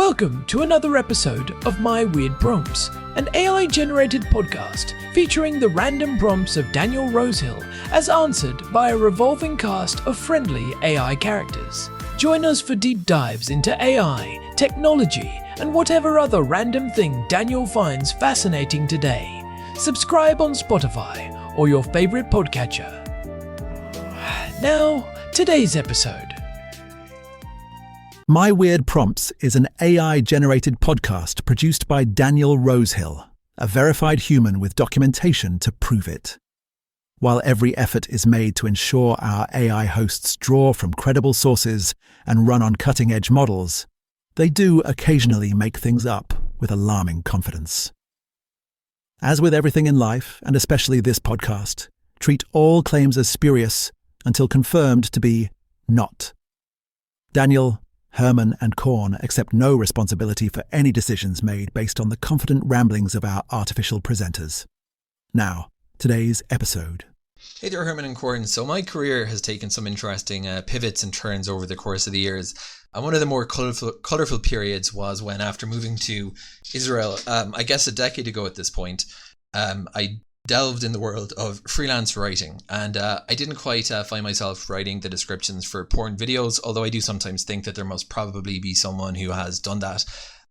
Welcome to another episode of My Weird Prompts, an AI-generated podcast featuring the random prompts of Daniel Rosehill as answered by a revolving cast of friendly AI characters. Join us for deep dives into AI, technology, and whatever other random thing Daniel finds fascinating today. Subscribe on Spotify or your favorite podcatcher. Now, today's episode. My Weird Prompts is an AI-generated podcast produced by Daniel Rosehill, a verified human with documentation to prove it. While every effort is made to ensure our AI hosts draw from credible sources and run on cutting-edge models, they do occasionally make things up with alarming confidence. As with everything in life, and especially this podcast, treat all claims as spurious until confirmed to be not. Daniel, Herman and Corn accept no responsibility for any decisions made based on the confident ramblings of our artificial presenters. Now, today's episode. Hey there, Herman and Corn. So my career has taken some interesting pivots and turns over the course of the years. And one of the more colourful periods was when, after moving to Israel, I guess a decade ago at this point, I delved in the world of freelance writing, and I didn't quite find myself writing the descriptions for porn videos, although I do sometimes think that there must probably be someone who has done that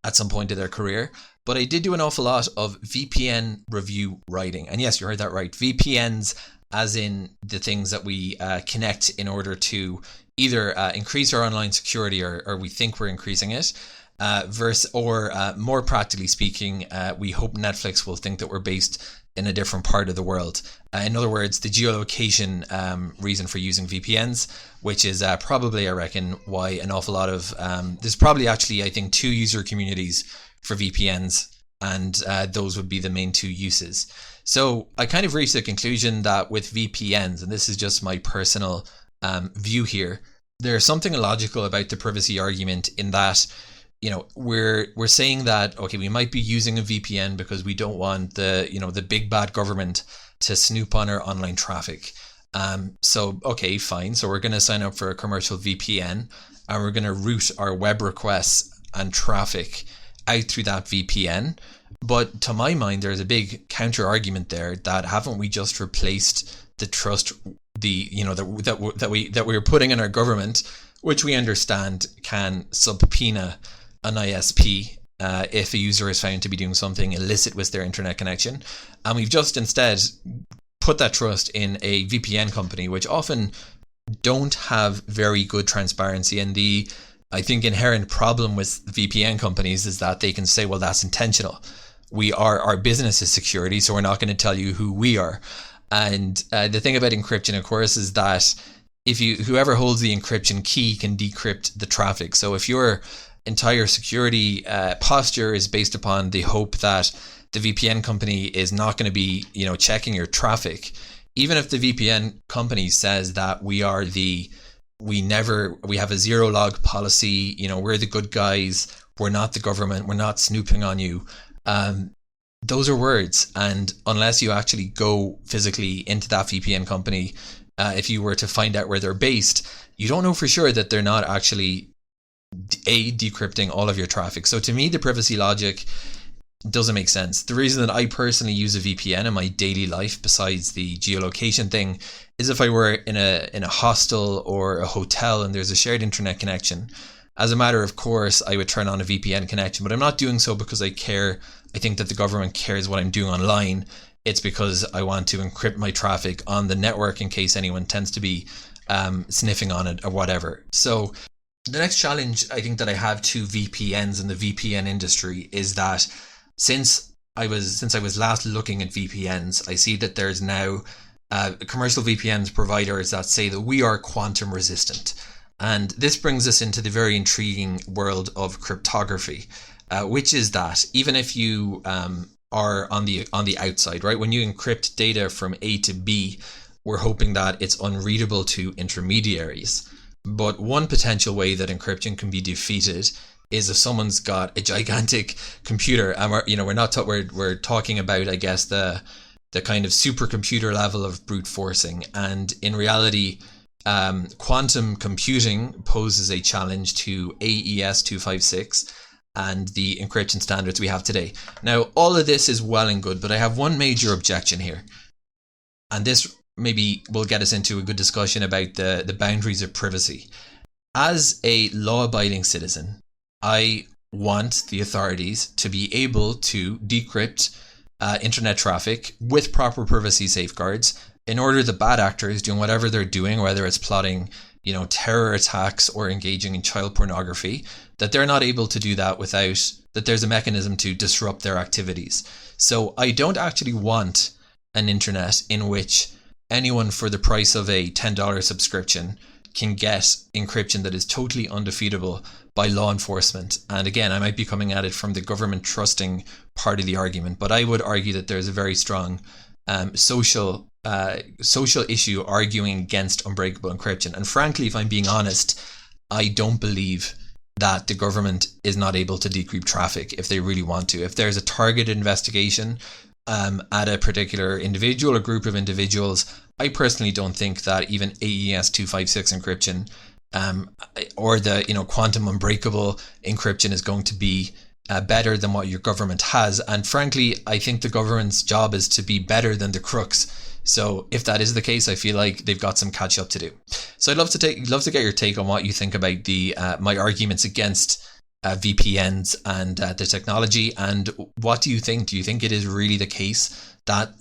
at some point in their career. But I did do an awful lot of VPN review writing, and yes, you heard that right, VPNs, as in the things that we connect in order to either increase our online security or we think we're increasing it, more practically speaking, we hope Netflix will think that we're based in a different part of the world. In other words, the geolocation reason for using VPNs, which is probably, I reckon, why an awful lot of... there's probably actually, I think, 2 user communities for VPNs, and those would be the main 2 uses. So I kind of reached the conclusion that with VPNs, and this is just my personal view here, there's something illogical about the privacy argument in that, you know, we're saying that, okay, we might be using a VPN because we don't want the big bad government to snoop on our online traffic. So, okay, fine. So we're going to sign up for a commercial VPN and we're going to route our web requests and traffic out through that VPN. But to my mind, there's a big counter argument there that haven't we just replaced the trust, that we're putting in our government, which we understand can subpoena an ISP if a user is found to be doing something illicit with their internet connection. And we've just instead put that trust in a VPN company, which often don't have very good transparency. And I think, inherent problem with VPN companies is that they can say, well, that's intentional. Our business is security, so we're not going to tell you who we are. And the thing about encryption, of course, is that whoever holds the encryption key can decrypt the traffic. So if your entire security posture is based upon the hope that the VPN company is not going to be, checking your traffic, even if the VPN company says that we have a zero log policy, we're the good guys, we're not the government, we're not snooping on you. Those are words, and unless you actually go physically into that VPN company, if you were to find out where they're based, you don't know for sure that they're not actually decrypting all of your traffic. So to me, the privacy logic doesn't make sense. The reason that I personally use a VPN in my daily life, besides the geolocation thing, is if I were in a hostel or a hotel and there's a shared internet connection. As a matter of course, I would turn on a VPN connection, but I'm not doing so because I care. I think that the government cares what I'm doing online. It's because I want to encrypt my traffic on the network in case anyone tends to be sniffing on it or whatever. So the next challenge I think that I have to VPNs and the VPN industry is that since I was last looking at VPNs, I see that there's now commercial VPNs providers that say that we are quantum resistant. And this brings us into the very intriguing world of cryptography, which is that even if you are on the outside, right, when you encrypt data from A to B, we're hoping that it's unreadable to intermediaries. But one potential way that encryption can be defeated is if someone's got a gigantic computer, and we're talking about, I guess, the kind of supercomputer level of brute forcing. And in reality, quantum computing poses a challenge to AES 256 and the encryption standards we have today. Now, all of this is well and good, but I have one major objection here. And this maybe will get us into a good discussion about the boundaries of privacy. As a law-abiding citizen, I want the authorities to be able to decrypt internet traffic with proper privacy safeguards in order the bad actors doing whatever they're doing, whether it's plotting, terror attacks or engaging in child pornography, that they're not able to do that without that there's a mechanism to disrupt their activities. So I don't actually want an internet in which anyone for the price of a $10 subscription can get encryption that is totally undefeatable by law enforcement. And again, I might be coming at it from the government trusting part of the argument, but I would argue that there's a very strong social issue arguing against unbreakable encryption. And frankly, if I'm being honest, I don't believe that the government is not able to decrypt traffic if they really want to. If there's a targeted investigation at a particular individual or group of individuals, I personally don't think that even AES 256 encryption or the quantum unbreakable encryption is going to be better than what your government has. And frankly, I think the government's job is to be better than the crooks. So if that is the case, I feel like they've got some catch up to do. So I'd love to get your take on what you think about the my arguments against VPNs and the technology, and what do you think? Do you think it is really the case that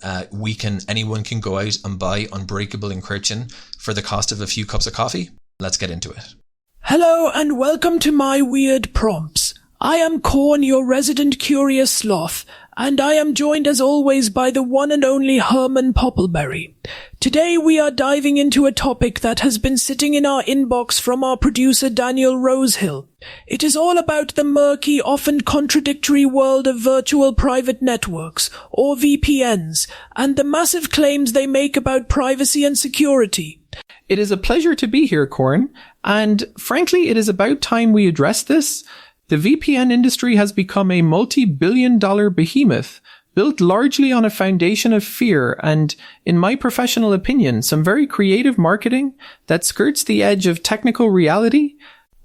anyone can go out and buy unbreakable encryption for the cost of a few cups of coffee? Let's get into it. Hello and welcome to my weird prompts. I am Corn, your resident curious sloth, and I am joined as always by the one and only Herman Poppleberry. Today we are diving into a topic that has been sitting in our inbox from our producer Daniel Rosehill. It is all about the murky, often contradictory world of virtual private networks, or VPNs, and the massive claims they make about privacy and security. It is a pleasure to be here, Corn, and frankly it is about time we address this. The VPN industry has become a multi-billion-dollar behemoth, built largely on a foundation of fear and, in my professional opinion, some very creative marketing that skirts the edge of technical reality.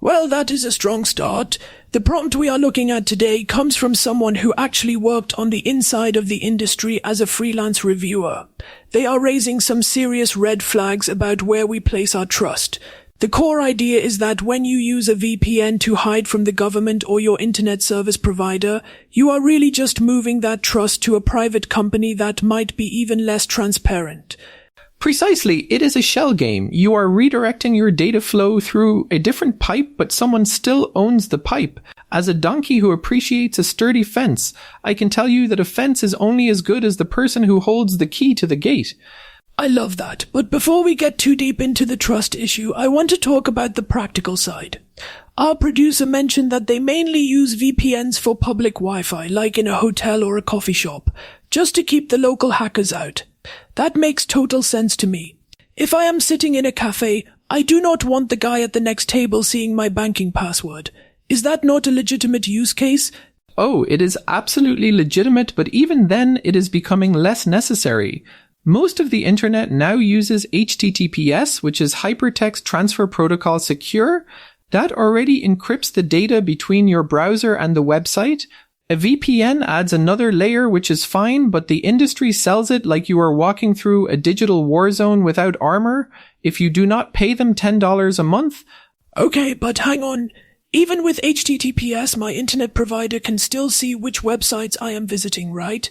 Well, that is a strong start. The prompt we are looking at today comes from someone who actually worked on the inside of the industry as a freelance reviewer. They are raising some serious red flags about where we place our trust. The core idea is that when you use a VPN to hide from the government or your internet service provider, you are really just moving that trust to a private company that might be even less transparent. Precisely, it is a shell game. You are redirecting your data flow through a different pipe, but someone still owns the pipe. As a donkey who appreciates a sturdy fence, I can tell you that a fence is only as good as the person who holds the key to the gate. I love that, but before we get too deep into the trust issue, I want to talk about the practical side. Our producer mentioned that they mainly use VPNs for public Wi-Fi, like in a hotel or a coffee shop, just to keep the local hackers out. That makes total sense to me. If I am sitting in a cafe, I do not want the guy at the next table seeing my banking password. Is that not a legitimate use case? Oh, it is absolutely legitimate, but even then it is becoming less necessary. Most of the internet now uses HTTPS, which is Hypertext Transfer Protocol Secure. That already encrypts the data between your browser and the website. A VPN adds another layer, which is fine, but the industry sells it like you are walking through a digital war zone without armor if you do not pay them $10 a month. Okay, but hang on. Even with HTTPS, my internet provider can still see which websites I am visiting, right?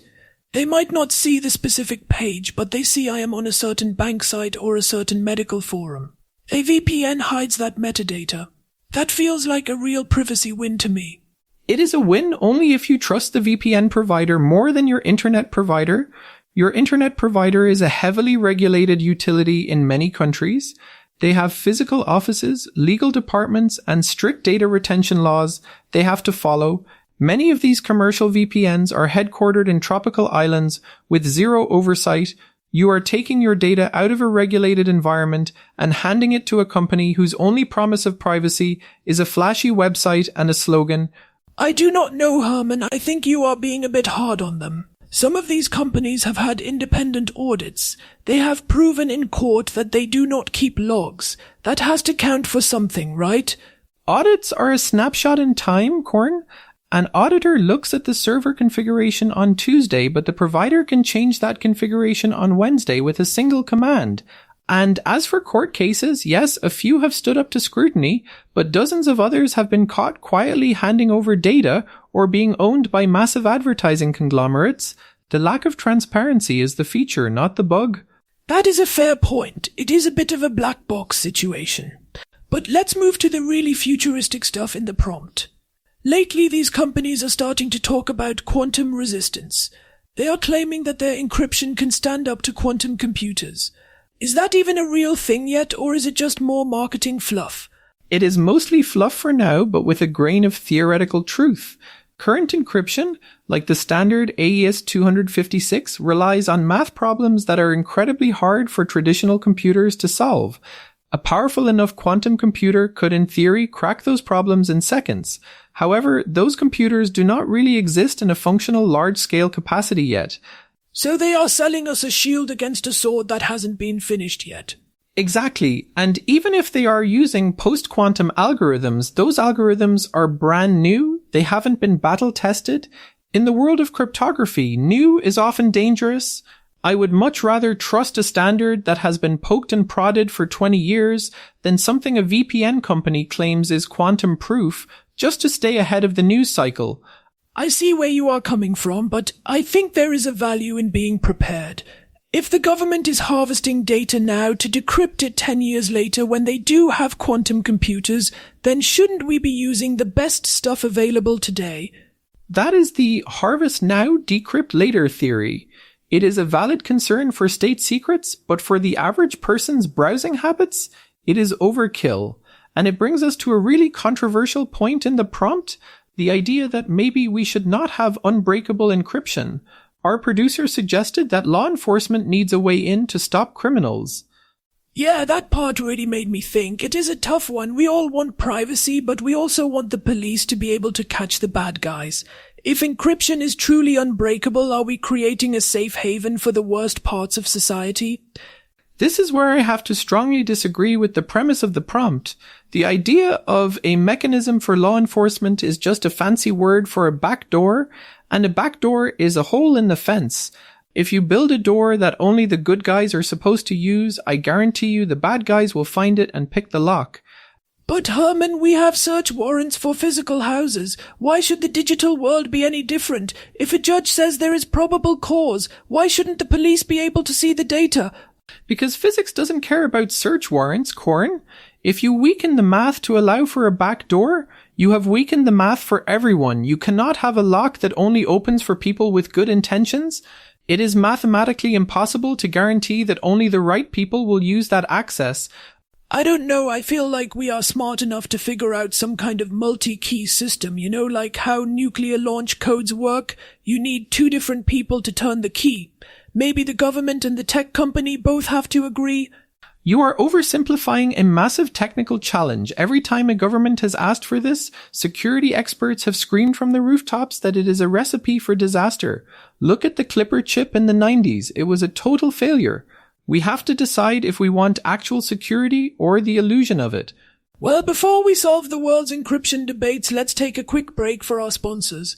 They might not see the specific page, but they see I am on a certain bank site or a certain medical forum. A VPN hides that metadata. That feels like a real privacy win to me. It is a win only if you trust the VPN provider more than your internet provider. Your internet provider is a heavily regulated utility in many countries. They have physical offices, legal departments, and strict data retention laws they have to follow. Many of these commercial VPNs are headquartered in tropical islands with zero oversight. You are taking your data out of a regulated environment and handing it to a company whose only promise of privacy is a flashy website and a slogan. I do not know, Herman. I think you are being a bit hard on them. Some of these companies have had independent audits. They have proven in court that they do not keep logs. That has to count for something, right? Audits are a snapshot in time, Corn. An auditor looks at the server configuration on Tuesday, but the provider can change that configuration on Wednesday with a single command. And as for court cases, yes, a few have stood up to scrutiny, but dozens of others have been caught quietly handing over data or being owned by massive advertising conglomerates. The lack of transparency is the feature, not the bug. That is a fair point. It is a bit of a black box situation. But let's move to the really futuristic stuff in the prompt. Lately, these companies are starting to talk about quantum resistance. They are claiming that their encryption can stand up to quantum computers. Is that even a real thing yet, or is it just more marketing fluff? It is mostly fluff for now, but with a grain of theoretical truth. Current encryption, like the standard AES 256, relies on math problems that are incredibly hard for traditional computers to solve. A powerful enough quantum computer could, in theory, crack those problems in seconds. However, those computers do not really exist in a functional large-scale capacity yet. So they are selling us a shield against a sword that hasn't been finished yet. Exactly. And even if they are using post-quantum algorithms, those algorithms are brand new. They haven't been battle-tested. In the world of cryptography, new is often dangerous. I would much rather trust a standard that has been poked and prodded for 20 years than something a VPN company claims is quantum proof just to stay ahead of the news cycle. I see where you are coming from, but I think there is a value in being prepared. If the government is harvesting data now to decrypt it 10 years later when they do have quantum computers, then shouldn't we be using the best stuff available today? That is the harvest now, decrypt later theory. It is a valid concern for state secrets, but for the average person's browsing habits, it is overkill. And it brings us to a really controversial point in the prompt, the idea that maybe we should not have unbreakable encryption. Our producer suggested that law enforcement needs a way in to stop criminals. Yeah, that part really made me think. It is a tough one. We all want privacy, but we also want the police to be able to catch the bad guys. If encryption is truly unbreakable, are we creating a safe haven for the worst parts of society? This is where I have to strongly disagree with the premise of the prompt. The idea of a mechanism for law enforcement is just a fancy word for a backdoor, and a backdoor is a hole in the fence. If you build a door that only the good guys are supposed to use, I guarantee you the bad guys will find it and pick the lock. But Herman, we have search warrants for physical houses. Why should the digital world be any different? If a judge says there is probable cause, why shouldn't the police be able to see the data? Because physics doesn't care about search warrants, Corn. If you weaken the math to allow for a backdoor, you have weakened the math for everyone. You cannot have a lock that only opens for people with good intentions. It is mathematically impossible to guarantee that only the right people will use that access. I don't know, I feel like we are smart enough to figure out some kind of multi-key system, you know, like how nuclear launch codes work. You need 2 different people to turn the key. Maybe the government and the tech company both have to agree. You are oversimplifying a massive technical challenge. Every time a government has asked for this, security experts have screamed from the rooftops that it is a recipe for disaster. Look at the Clipper chip in the 90s. It was a total failure. We have to decide if we want actual security or the illusion of it. Well, before we solve the world's encryption debates, let's take a quick break for our sponsors.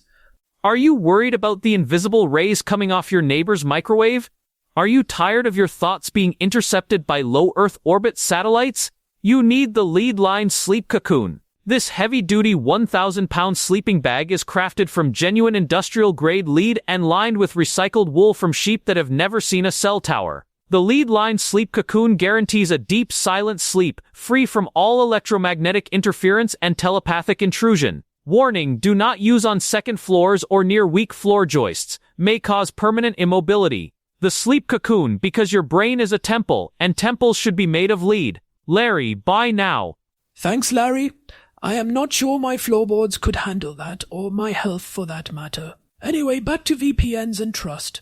Are you worried about the invisible rays coming off your neighbor's microwave? Are you tired of your thoughts being intercepted by low Earth orbit satellites? You need the Lead Line Sleep Cocoon. This heavy-duty 1,000-pound sleeping bag is crafted from genuine industrial-grade lead and lined with recycled wool from sheep that have never seen a cell tower. The Lead Line Sleep Cocoon guarantees a deep, silent sleep, free from all electromagnetic interference and telepathic intrusion. Warning, do not use on second floors or near weak floor joists. May cause permanent immobility. The Sleep Cocoon, because your brain is a temple, and temples should be made of lead. Larry, buy now. Thanks, Larry. I am not sure my floorboards could handle that, or my health for that matter. Anyway, back to VPNs and trust.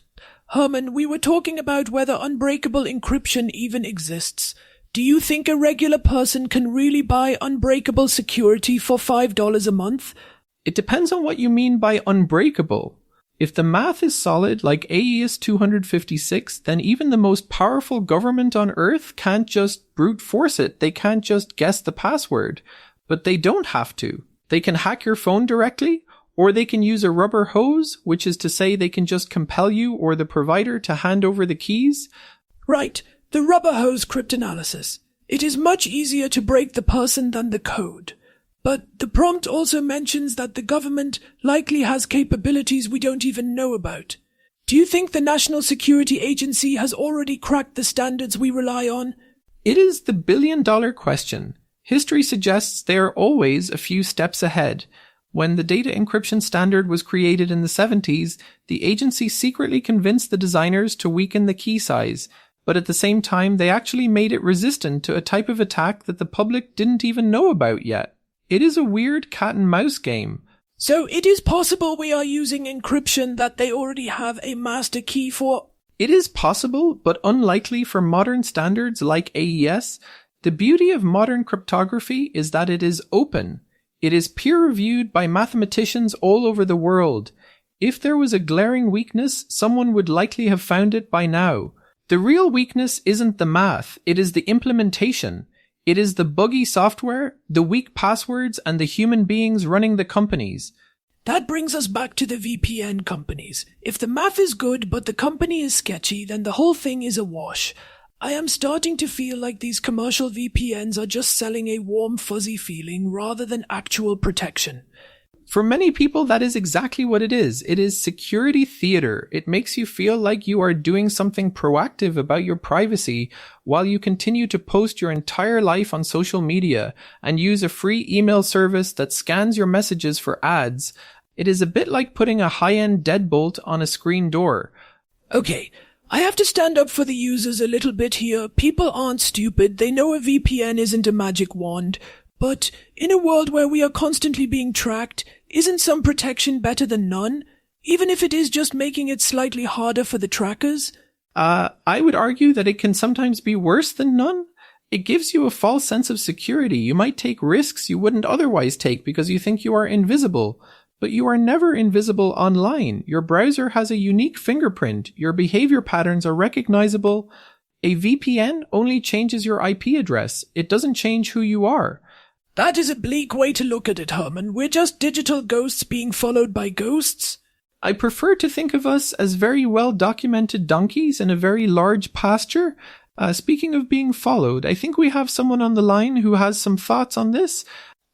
Herman, we were talking about whether unbreakable encryption even exists. Do you think a regular person can really buy unbreakable security for $5 a month? It depends on what you mean by unbreakable. If the math is solid, like AES 256, then even the most powerful government on Earth can't just brute force it. They can't just guess the password. But they don't have to. They can hack your phone directly, Or they can use a rubber hose, which is to say they can just compel you or the provider to hand over the keys. Right, the rubber hose cryptanalysis. It is much easier to break the person than the code. But the prompt also mentions that the government likely has capabilities we don't even know about. Do you think the National Security Agency has already cracked the standards we rely on? It is the billion-dollar question. History suggests they are always a few steps ahead. When the data encryption standard was created in the 70s, the agency secretly convinced the designers to weaken the key size, but at the same time they actually made it resistant to a type of attack that the public didn't even know about yet. It is a weird cat-and-mouse game. So it is possible we are using encryption that they already have a master key for? It is possible, but unlikely for modern standards like AES. The beauty of modern cryptography is that it is open. It is peer-reviewed by mathematicians all over the world. If there was a glaring weakness, someone would likely have found it by now. The real weakness isn't the math, it is the implementation. It is the buggy software, the weak passwords, and the human beings running the companies. That brings us back to the VPN companies. If the math is good but the company is sketchy, then the whole thing is a wash. I am starting to feel like these commercial VPNs are just selling a warm, fuzzy feeling rather than actual protection. For many people, that is exactly what it is. It is security theater. It makes you feel like you are doing something proactive about your privacy while you continue to post your entire life on social media and use a free email service that scans your messages for ads. It is a bit like putting a high-end deadbolt on a screen door. Okay, I have to stand up for the users a little bit here. People aren't stupid. They know a VPN isn't a magic wand. But in a world where we are constantly being tracked, isn't some protection better than none? Even if it is just making it slightly harder for the trackers? I would argue that it can sometimes be worse than none. It gives you a false sense of security. You might take risks you wouldn't otherwise take because you think you are invisible. But you are never invisible online. Your browser has a unique fingerprint. Your behavior patterns are recognizable. A VPN only changes your IP address. It doesn't change who you are. That is a bleak way to look at it, Herman. We're just digital ghosts being followed by ghosts. I prefer to think of us as very well-documented donkeys in a very large pasture. Speaking of being followed, I think we have someone on the line who has some thoughts on this.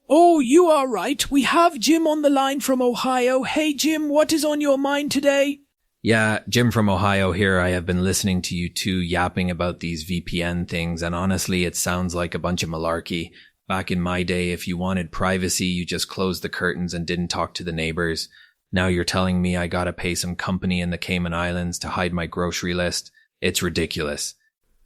Oh, you are right. We have Jim on the line from Ohio. Hey, Jim, what is on your mind today? Yeah, Jim from Ohio here. I have been listening to you two yapping about these VPN things, and honestly, it sounds like a bunch of malarkey. Back in my day, if you wanted privacy, you just closed the curtains and didn't talk to the neighbors. Now you're telling me I gotta pay some company in the Cayman Islands to hide my grocery list? It's ridiculous.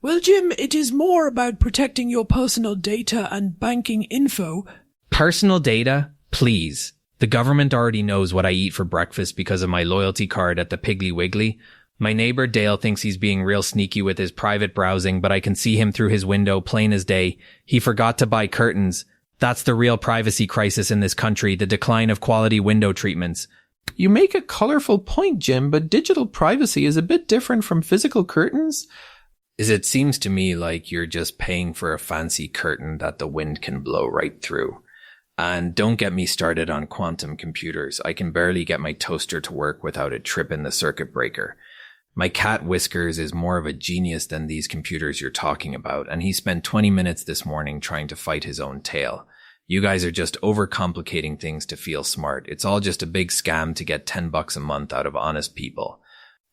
Well, Jim, it is more about protecting your personal data and banking info. Personal data? Please. The government already knows what I eat for breakfast because of my loyalty card at the Piggly Wiggly. My neighbor Dale thinks he's being real sneaky with his private browsing, but I can see him through his window plain as day. He forgot to buy curtains. That's the real privacy crisis in this country, the decline of quality window treatments. You make a colorful point, Jim, but digital privacy is a bit different from physical curtains. It seems to me like you're just paying for a fancy curtain that the wind can blow right through. And don't get me started on quantum computers. I can barely get my toaster to work without it tripping the circuit breaker. My cat Whiskers is more of a genius than these computers you're talking about, and he spent 20 minutes this morning trying to fight his own tail. You guys are just overcomplicating things to feel smart. It's all just a big scam to get $10 a month out of honest people.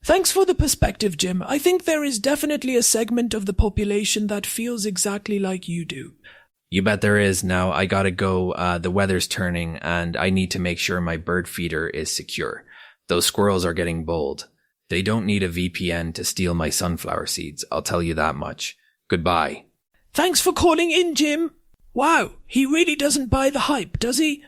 Thanks for the perspective, Jim. I think there is definitely a segment of the population that feels exactly like you do. You bet there is. Now, I gotta go. The weather's turning, and I need to make sure my bird feeder is secure. Those squirrels are getting bold. They don't need a VPN to steal my sunflower seeds, I'll tell you that much. Goodbye. Thanks for calling in, Jim. Wow, he really doesn't buy the hype, does he?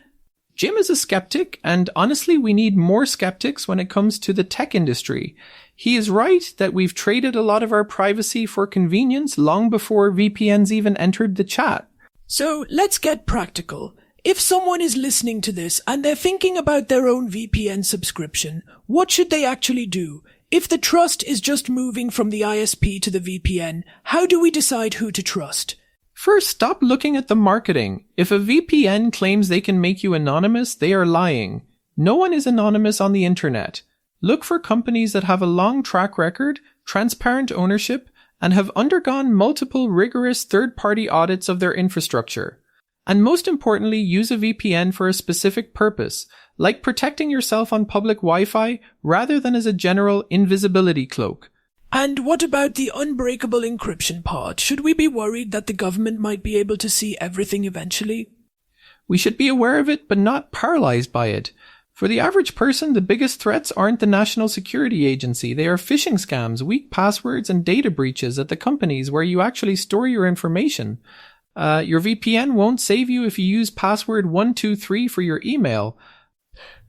Jim is a skeptic, and honestly, we need more skeptics when it comes to the tech industry. He is right that we've traded a lot of our privacy for convenience long before VPNs even entered the chat. So let's get practical. If someone is listening to this and they're thinking about their own VPN subscription, what should they actually do? If the trust is just moving from the ISP to the VPN, how do we decide who to trust? First, stop looking at the marketing. If a VPN claims they can make you anonymous, they are lying. No one is anonymous on the internet. Look for companies that have a long track record, transparent ownership, and have undergone multiple rigorous third-party audits of their infrastructure. And most importantly, use a VPN for a specific purpose, like protecting yourself on public Wi-Fi rather than as a general invisibility cloak. And what about the unbreakable encryption part? Should we be worried that the government might be able to see everything eventually? We should be aware of it, but not paralyzed by it. For the average person, the biggest threats aren't the National Security Agency. They are phishing scams, weak passwords, and data breaches at the companies where you actually store your information. Your VPN won't save you if you use password 123 for your email.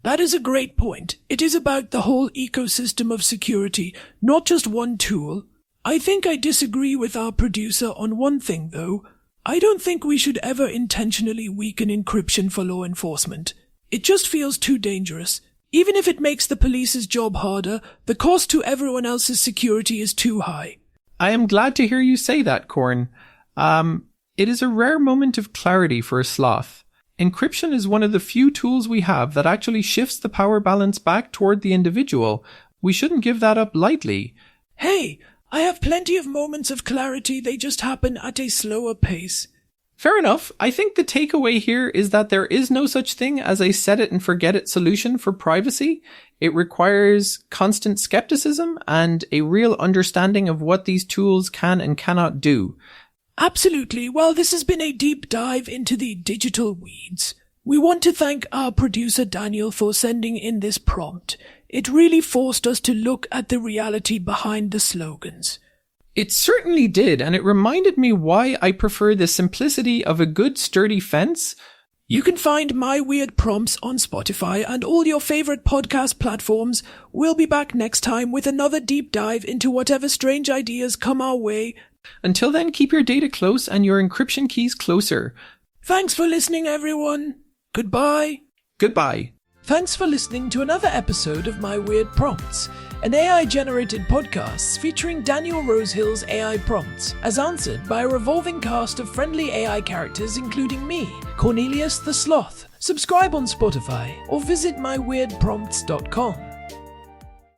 That is a great point. It is about the whole ecosystem of security, not just one tool. I think I disagree with our producer on one thing, though. I don't think we should ever intentionally weaken encryption for law enforcement. It just feels too dangerous. Even if it makes the police's job harder, the cost to everyone else's security is too high. I am glad to hear you say that, Corn. It is a rare moment of clarity for a sloth. Encryption is one of the few tools we have that actually shifts the power balance back toward the individual. We shouldn't give that up lightly. Hey, I have plenty of moments of clarity, they just happen at a slower pace. Fair enough. I think the takeaway here is that there is no such thing as a set it and forget it solution for privacy. It requires constant skepticism and a real understanding of what these tools can and cannot do. Absolutely. Well, this has been a deep dive into the digital weeds. We want to thank our producer Daniel for sending in this prompt. It really forced us to look at the reality behind the slogans. It certainly did, and it reminded me why I prefer the simplicity of a good sturdy fence. You can find My Weird Prompts on Spotify and all your favorite podcast platforms. We'll be back next time with another deep dive into whatever strange ideas come our way. Until then, keep your data close and your encryption keys closer. Thanks for listening, everyone. Goodbye. Goodbye. Thanks for listening to another episode of My Weird Prompts, an AI-generated podcast featuring Daniel Rosehill's AI prompts, as answered by a revolving cast of friendly AI characters including me, Cornelius the Sloth. Subscribe on Spotify or visit myweirdprompts.com.